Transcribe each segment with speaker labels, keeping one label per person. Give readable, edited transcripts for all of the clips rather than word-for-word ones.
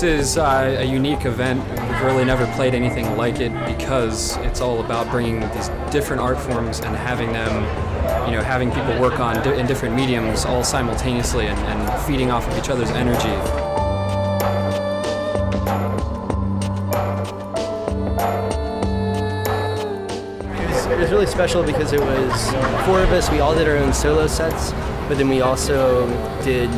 Speaker 1: X is a unique event. We've really never played anything like it because it's all about bringing these different art forms and having them, having people work in different mediums all simultaneously and feeding off of each other's energy.
Speaker 2: It was really special because it was 4 of us. We all did our own solo sets, but then we also did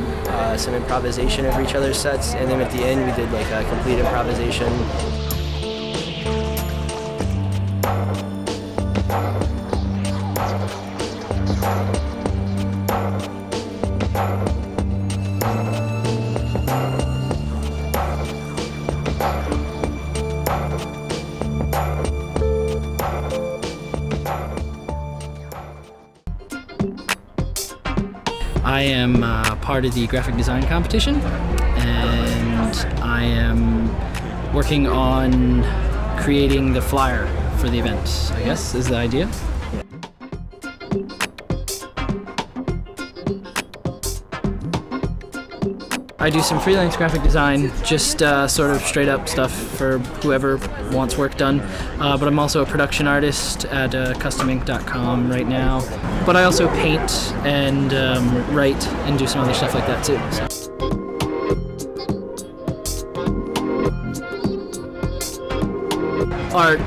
Speaker 2: some improvisation over each other's sets, and then at the end we did like a complete improvisation.
Speaker 3: I am part of the graphic design competition, and I am working on creating the flyer for the event, I guess, is the idea. I do some freelance graphic design, just sort of straight up stuff for whoever wants work done. But I'm also a production artist at customink.com right now. But I also paint and write and do some other stuff like that too. So. Art,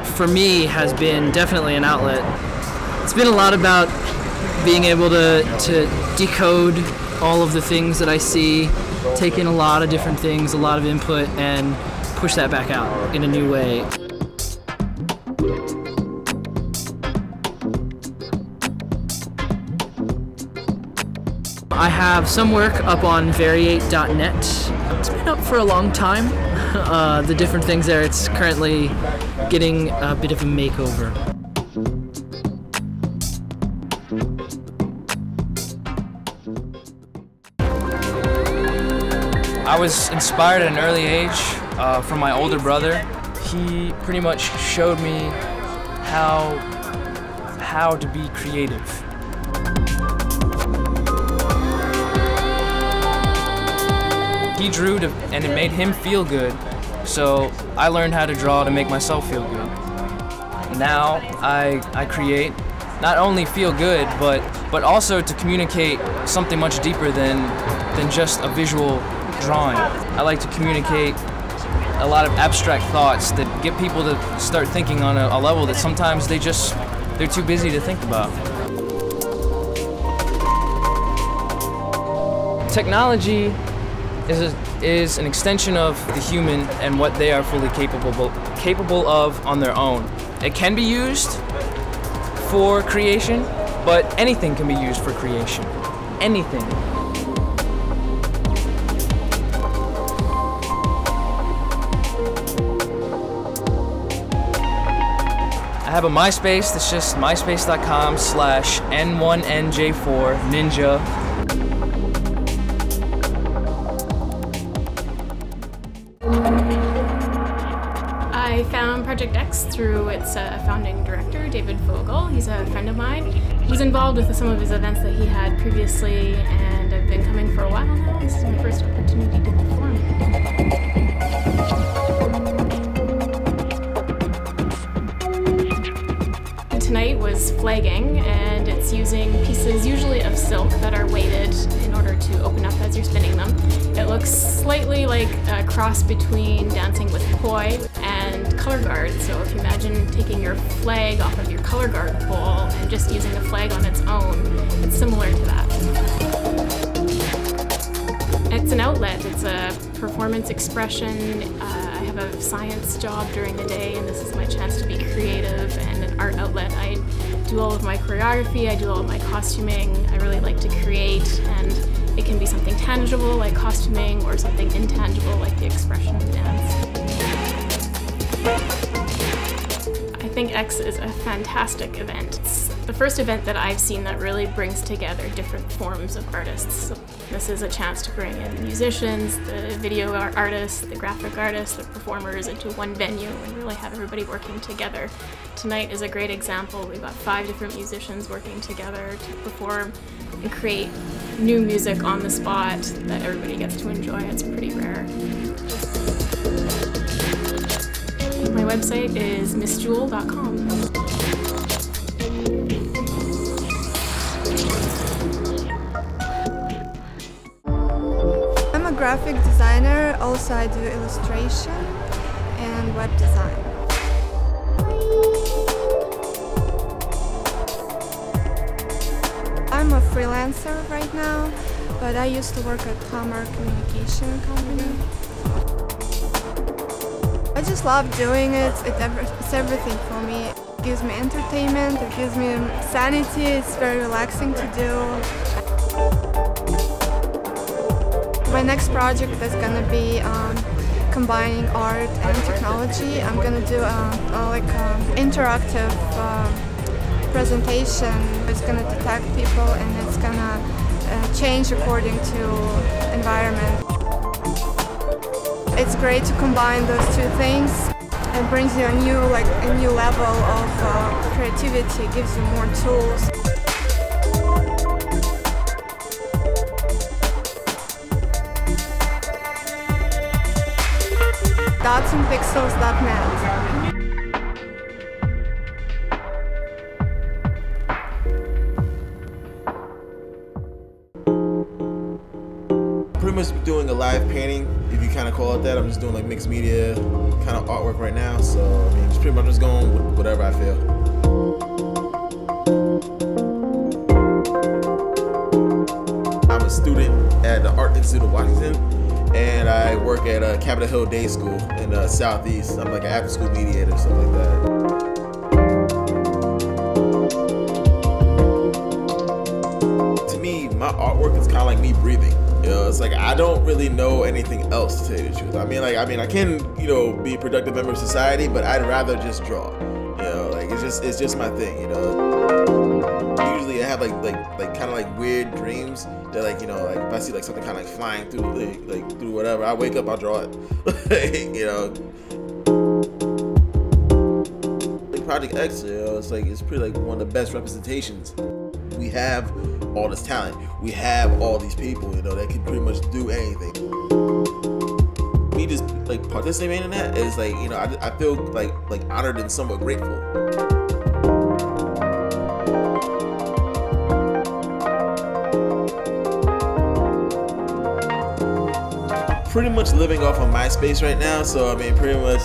Speaker 3: for me, has been definitely an outlet. It's been a lot about being able to decode all of the things that I see, take in a lot of different things, a lot of input, and push that back out in a new way. I have some work up on variate.net. It's been up for a long time. The different things there, it's currently getting a bit of a makeover.
Speaker 4: I was inspired at an early age from my older brother. He pretty much showed me how to be creative. He drew and it made him feel good, so I learned how to draw to make myself feel good. Now I create, not only feel good, but also to communicate something much deeper than just a visual drawing. I like to communicate a lot of abstract thoughts that get people to start thinking on a level that sometimes they're too busy to think about. Technology is an extension of the human and what they are fully capable of on their own. It can be used for creation, but anything can be used for creation. Anything. I have a MySpace that's just myspace.com/N1NJ4Ninja.
Speaker 5: I found Project X through its founding director, David Vogel. He's a friend of mine. He was involved with some of his events that he had previously, and I've been coming for a while now. This is my first opportunity to perform. Tonight was flagging, and it's using pieces usually of silk that are weighted in order to open up as you're spinning them. It looks slightly like a cross between Dancing with Poi and color guard. So if you imagine taking your flag off of your color guard pole and just using the flag on its own, it's similar to that. It's an outlet, it's a performance expression. I have a science job during the day, and this is my chance to be creative and an art outlet. I do all of my choreography, I do all of my costuming. I really like to create, and it can be something tangible like costuming or something intangible like the expression of dance. I think X is a fantastic event. It's the first event that I've seen that really brings together different forms of artists. This is a chance to bring in musicians, the video artists, the graphic artists, the performers into one venue and really have everybody working together. Tonight is a great example. We've got 5 different musicians working together to perform and create new music on the spot that everybody gets to enjoy. It's pretty rare. My website is missjewel.com.
Speaker 6: I'm a graphic designer, also I do illustration and web design. I'm a freelancer right now, but I used to work at Hammer Communication Company. I just love doing it. It's everything for me. It gives me entertainment, it gives me sanity, it's very relaxing to do. My next project is going to be combining art and technology. I'm going to do interactive presentation. It's going to detect people and it's going to change according to environment. It's great to combine those two things. It brings you a new level of creativity, gives you more tools. dotsandpixels.net.
Speaker 7: Pretty much doing a live painting, if you kind of call it that. I'm just doing like mixed media kind of artwork right now, so I mean, just pretty much just going with whatever I feel. I'm a student at the Art Institute of Washington, and I work at Capitol Hill Day School in the Southeast. I'm like an after-school mediator, stuff like that. My artwork is kind of like me breathing. You know, it's like I don't really know anything else, to tell you the truth. I mean, I can, you know, be a productive member of society, but I'd rather just draw. You know, like it's just my thing. You know, usually I have like kind of like weird dreams that, like, you know, like if I see like something kind of like flying through like through whatever, I wake up, I'll draw it. You know, like Project X, you know, it's pretty like one of the best representations. We have all this talent. We have all these people, you know, that can pretty much do anything. Me just like participating in that is like, you know, I feel like honored and somewhat grateful. Pretty much living off of MySpace right now, so I mean, pretty much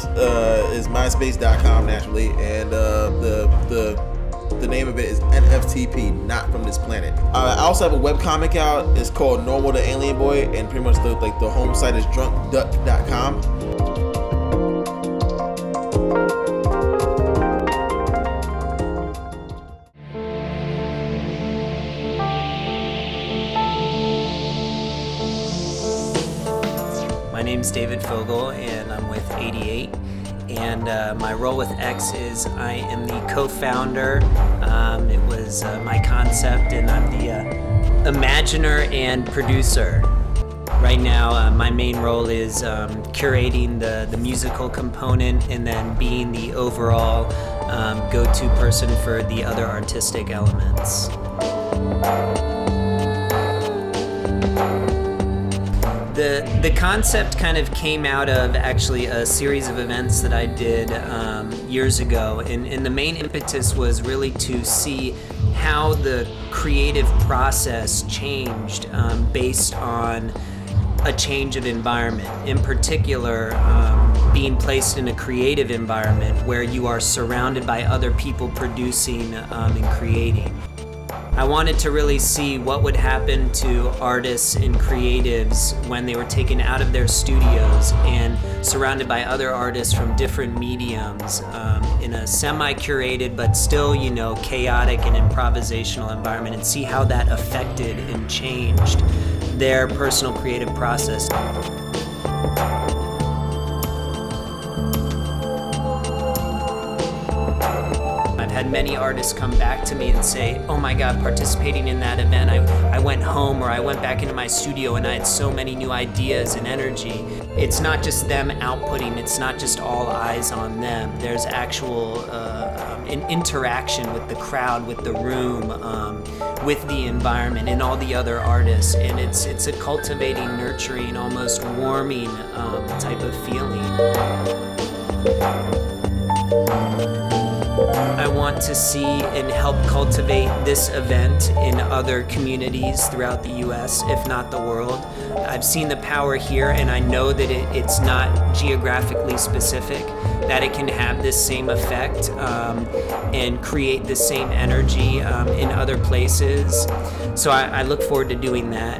Speaker 7: is myspace.com naturally, and the name of it is NFTP, Not From This Planet. I also have a webcomic out. It's called Normal the Alien Boy, and pretty much the home site is drunkduck.com.
Speaker 8: My name's David Fogel, and I'm with 88. And my role with X is I am the co-founder. It was my concept, and I'm the imaginer and producer. Right now, my main role is curating the musical component and then being the overall go-to person for the other artistic elements. The concept kind of came out of actually a series of events that I did years ago, and the main impetus was really to see how the creative process changed based on a change of environment. In particular, being placed in a creative environment where you are surrounded by other people producing and creating. I wanted to really see what would happen to artists and creatives when they were taken out of their studios and surrounded by other artists from different mediums in a semi-curated but still, you know, chaotic and improvisational environment, and see how that affected and changed their personal creative process. I've had had many artists come back to me and say, oh my God, participating in that event, I went home or I went back into my studio and I had so many new ideas and energy. It's not just them outputting, it's not just all eyes on them. There's actual an interaction with the crowd, with the room, with the environment and all the other artists, and it's a cultivating, nurturing, almost warming type of feeling. I want to see and help cultivate this event in other communities throughout the US, if not the world. I've seen the power here, and I know that it's not geographically specific, that it can have this same effect and create the same energy in other places. So I look forward to doing that.